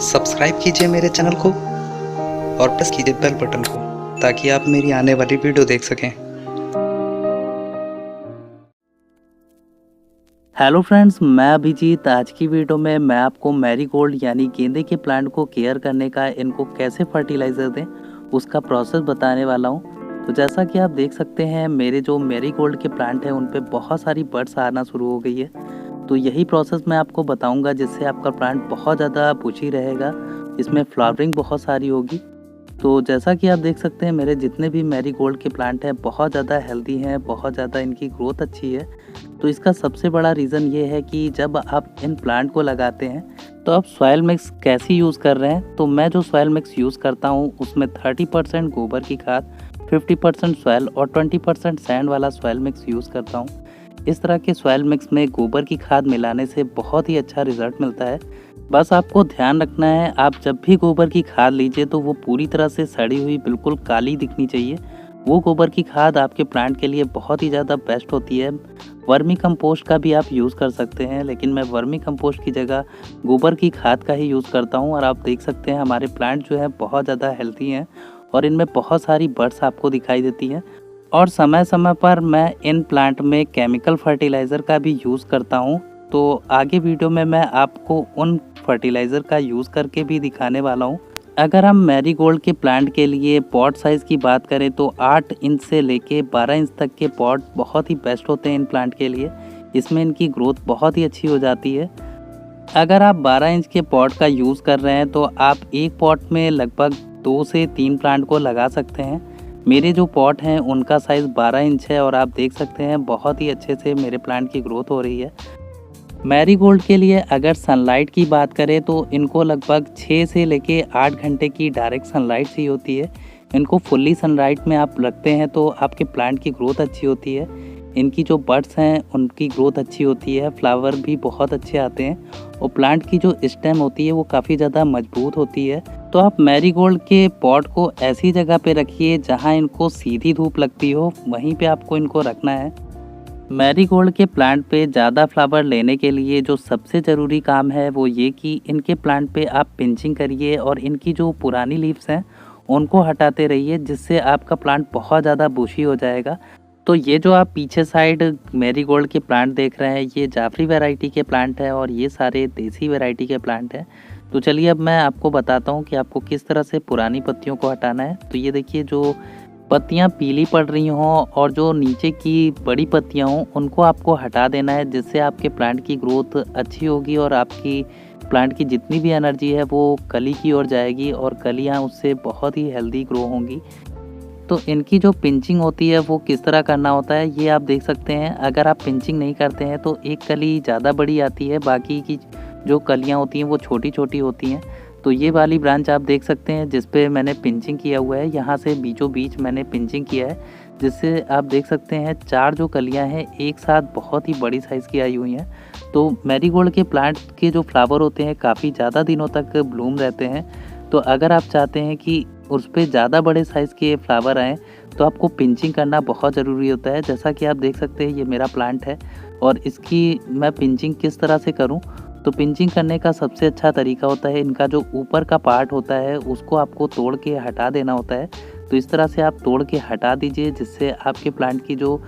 Subscribe कीजिए मेरे channel को और प्रेस कीजिए बेल बटन को ताकि आप मेरी आने वाली वीडियो देख सकें। हेलो फ्रेंड्स, मैं अभिजीत। आज की वीडियो में मैं आपको मैरीगोल्ड यानी गेंदे के प्लांट को केयर करने का, इनको कैसे फर्टिलाइज़र दें उसका प्रोसेस बताने वाला हूं। तो जैसा कि आप देख सकते हैं, मेरे जो मैरीगोल्ड के प्लांट हैं उन पे बहुत सारी बड्स आना शुरू हो गई है। तो यही प्रोसेस मैं आपको बताऊंगा जिससे आपका प्लांट बहुत ज़्यादा बुशी रहेगा, इसमें फ्लावरिंग बहुत सारी होगी। तो जैसा कि आप देख सकते हैं, मेरे जितने भी मैरीगोल्ड के प्लांट हैं बहुत ज़्यादा हेल्दी हैं, बहुत ज़्यादा इनकी ग्रोथ अच्छी है। तो इसका सबसे बड़ा रीज़न ये है कि जब आप इन प्लांट को लगाते हैं तो आप सॉइल मिक्स कैसी यूज़ कर रहे हैं। तो मैं जो सॉइल मिक्स यूज़ करता हूँ उसमें 30% गोबर की खाद, 50% सॉइल और 20% सैंड वाला सॉइल मिक्स यूज़ करता हूँ। इस तरह के सॉइल मिक्स में गोबर की खाद मिलाने से बहुत ही अच्छा रिज़ल्ट मिलता है। बस आपको ध्यान रखना है, आप जब भी गोबर की खाद लीजिए तो वो पूरी तरह से सड़ी हुई बिल्कुल काली दिखनी चाहिए। वो गोबर की खाद आपके प्लांट के लिए बहुत ही ज़्यादा बेस्ट होती है। वर्मी कंपोस्ट का भी आप यूज़ कर सकते हैं, लेकिन मैं वर्मी कंपोस्ट की जगह गोबर की खाद का ही यूज़ करता हूँ। और आप देख सकते हैं हमारे प्लांट जो है बहुत ज़्यादा हेल्थी हैं और इनमें बहुत सारी बड्स आपको दिखाई देती हैं। और समय समय पर मैं इन प्लांट में केमिकल फर्टिलाइज़र का भी यूज़ करता हूँ। तो आगे वीडियो में मैं आपको उन फर्टिलाइज़र का यूज़ करके भी दिखाने वाला हूँ। अगर हम मैरीगोल्ड के प्लांट के लिए पॉट साइज़ की बात करें तो 8 इंच से लेके 12 इंच तक के पॉट बहुत ही बेस्ट होते हैं इन प्लांट के लिए। इसमें इनकी ग्रोथ बहुत ही अच्छी हो जाती है। अगर आप 12 इंच के पॉट का यूज़ कर रहे हैं तो आप एक पॉट में लगभग 2 से 3 प्लांट को लगा सकते हैं। मेरे जो पॉट हैं उनका साइज़ 12 इंच है और आप देख सकते हैं बहुत ही अच्छे से मेरे प्लांट की ग्रोथ हो रही है। मैरीगोल्ड के लिए अगर सनलाइट की बात करें तो इनको लगभग 6 से लेके 8 घंटे की डायरेक्ट सनलाइट चाहिए होती है। इनको फुल्ली सनलाइट में आप रखते हैं तो आपके प्लांट की ग्रोथ अच्छी होती है। इनकी जो बड्स हैं उनकी ग्रोथ अच्छी होती है, फ्लावर भी बहुत अच्छे आते हैं और प्लांट की जो स्टेम होती है वो काफ़ी ज़्यादा मजबूत होती है। तो आप मैरीगोल्ड के पॉट को ऐसी जगह पे रखिए जहाँ इनको सीधी धूप लगती हो, वहीं पे आपको इनको रखना है। मैरीगोल्ड के प्लांट पे ज़्यादा फ्लावर लेने के लिए जो सबसे ज़रूरी काम है वो ये कि इनके प्लांट पे आप पिंचिंग करिए और इनकी जो पुरानी लीव्स हैं उनको हटाते रहिए, जिससे आपका प्लांट बहुत ज़्यादा बुशी हो जाएगा। तो ये जो आप पीछे साइड मैरीगोल्ड के प्लांट देख रहे हैं ये जाफरी वैरायटी के प्लांट है और ये सारे देसी वैरायटी के प्लांट हैं। तो चलिए अब मैं आपको बताता हूँ कि आपको किस तरह से पुरानी पत्तियों को हटाना है। तो ये देखिए, जो पत्तियां पीली पड़ रही हों और जो नीचे की बड़ी पत्तियां हों उनको आपको हटा देना है, जिससे आपके प्लांट की ग्रोथ अच्छी होगी और आपकी प्लांट की जितनी भी एनर्जी है वो कली की ओर जाएगी और कलियां उससे बहुत ही हेल्दी ग्रो होंगी। तो इनकी जो पिंचिंग होती है वो किस तरह करना होता है ये आप देख सकते हैं। अगर आप पिंचिंग नहीं करते हैं तो एक कली ज़्यादा बड़ी आती है, बाकी की जो कलियाँ होती हैं वो छोटी छोटी होती हैं। तो ये वाली ब्रांच आप देख सकते हैं जिस पे मैंने पिंचिंग किया हुआ है, यहाँ से बीचों बीच मैंने पिंचिंग किया है, जिससे आप देख सकते हैं 4 जो कलियाँ हैं एक साथ बहुत ही बड़ी साइज़ की आई हुई हैं। तो मैरीगोल्ड के प्लांट के जो फ्लावर होते हैं काफ़ी ज़्यादा दिनों तक ब्लूम रहते हैं। तो अगर आप चाहते हैं कि उस पे ज़्यादा बड़े साइज़ के फ्लावर आएँ तो आपको पिंचिंग करना बहुत ज़रूरी होता है। जैसा कि आप देख सकते हैं ये मेरा प्लांट है और इसकी मैं पिंचिंग किस तरह से करूँ। तो पिंचिंग करने का सबसे अच्छा तरीका होता है, इनका जो ऊपर का पार्ट होता है उसको आपको तोड़ के हटा देना होता है। तो इस तरह से आप तोड़ के हटा दीजिए, जिससे आपके प्लांट की जो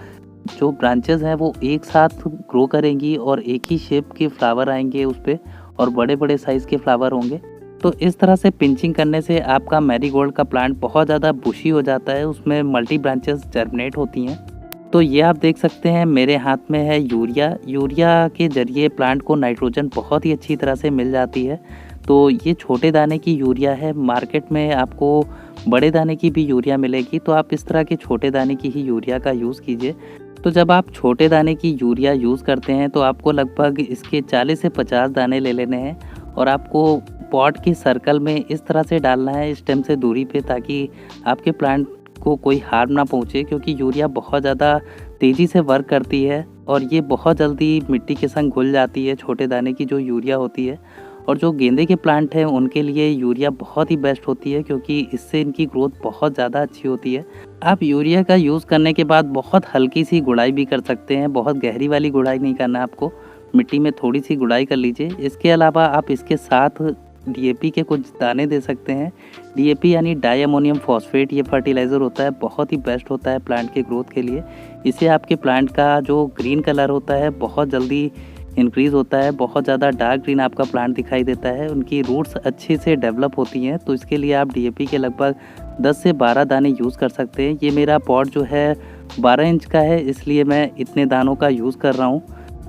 जो ब्रांचेस हैं वो एक साथ ग्रो करेंगी और एक ही शेप के फ्लावर आएंगे उस पे और बड़े बड़े साइज़ के फ्लावर होंगे। तो इस तरह से पिंचिंग करने से आपका मैरीगोल्ड का प्लांट बहुत ज़्यादा बुशी हो जाता है, उसमें मल्टी ब्रांचेस जर्मिनेट होती हैं। तो ये आप देख सकते हैं मेरे हाथ में है यूरिया। यूरिया के ज़रिए प्लांट को नाइट्रोजन बहुत ही अच्छी तरह से मिल जाती है। तो ये छोटे दाने की यूरिया है, मार्केट में आपको बड़े दाने की भी यूरिया मिलेगी, तो आप इस तरह के छोटे दाने की ही यूरिया का यूज़ कीजिए। तो जब आप छोटे दाने की यूरिया यूज़ करते हैं तो आपको लगभग इसके 40 से 50 दाने ले लेने हैं और आपको पॉट के सर्कल में इस तरह से डालना है स्टेम से दूरी पे, ताकि आपके प्लांट को कोई हार्म ना पहुँचे, क्योंकि यूरिया बहुत ज़्यादा तेज़ी से वर्क करती है और ये बहुत जल्दी मिट्टी के संग घुल जाती है, छोटे दाने की जो यूरिया होती है। और जो गेंदे के प्लांट हैं उनके लिए यूरिया बहुत ही बेस्ट होती है, क्योंकि इससे इनकी ग्रोथ बहुत ज़्यादा अच्छी होती है। आप यूरिया का यूज़ करने के बाद बहुत हल्की सी गुड़ाई भी कर सकते हैं, बहुत गहरी वाली गुड़ाई नहीं करना आपको, मिट्टी में थोड़ी सी गुड़ाई कर लीजिए। इसके अलावा आप इसके साथ डीएपी के कुछ दाने दे सकते हैं। डीएपी यानी डाई अमोनियम फॉस्फेट, ये फर्टिलाइज़र होता है, बहुत ही बेस्ट होता है प्लांट के ग्रोथ के लिए। इससे आपके प्लांट का जो ग्रीन कलर होता है बहुत जल्दी इंक्रीज़ होता है, बहुत ज़्यादा डार्क ग्रीन आपका प्लांट दिखाई देता है, उनकी रूट्स अच्छे से डेवलप होती हैं। तो इसके लिए आप डीएपी के लगभग 10 से 12 दाने यूज़ कर सकते हैं। ये मेरा पॉट जो है 12 इंच का है, इसलिए मैं इतने दानों का यूज़ कर रहा हूँ।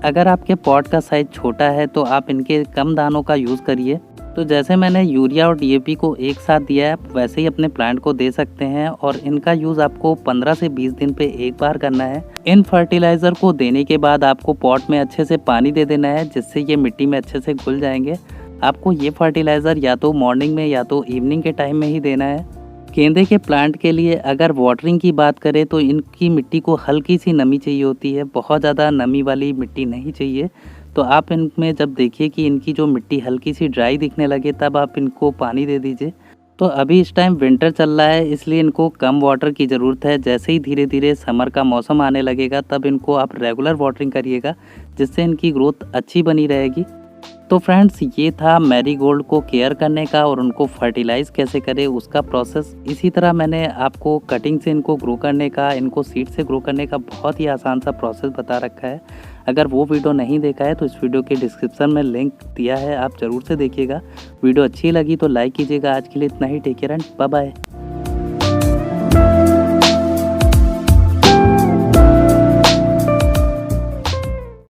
अगर आपके पॉट का साइज़ छोटा है तो आप इनके कम दानों का यूज़ करिए। तो जैसे मैंने यूरिया और डीएपी को एक साथ दिया है, वैसे ही अपने प्लांट को दे सकते हैं और इनका यूज़ आपको 15 से 20 दिन पे एक बार करना है। इन फर्टिलाइज़र को देने के बाद आपको पॉट में अच्छे से पानी दे देना है, जिससे ये मिट्टी में अच्छे से घुल जाएंगे। आपको ये फर्टिलाइज़र या तो मॉर्निंग में या तो इवनिंग के टाइम में ही देना है। गेंदे के प्लांट के लिए अगर वाटरिंग की बात करें तो इनकी मिट्टी को हल्की सी नमी चाहिए होती है, बहुत ज़्यादा नमी वाली मिट्टी नहीं चाहिए। तो आप इनमें जब देखिए कि इनकी जो मिट्टी हल्की सी ड्राई दिखने लगे तब आप इनको पानी दे दीजिए। तो अभी इस टाइम विंटर चल रहा है, इसलिए इनको कम वाटर की ज़रूरत है। जैसे ही धीरे धीरे समर का मौसम आने लगेगा तब इनको आप रेगुलर वाटरिंग करिएगा, जिससे इनकी ग्रोथ अच्छी बनी रहेगी। तो फ्रेंड्स, ये था मैरीगोल्ड को केयर करने का और उनको फर्टिलाइज़ कैसे करें उसका प्रोसेस। इसी तरह मैंने आपको कटिंग से इनको ग्रो करने का, इनको सीड से ग्रो करने का बहुत ही आसान सा प्रोसेस बता रखा है। अगर वो वीडियो नहीं देखा है तो इस वीडियो के डिस्क्रिप्शन में लिंक दिया है, आप ज़रूर से देखिएगा। वीडियो अच्छी लगी तो लाइक कीजिएगा। आज के लिए इतना ही, take care and bye bye.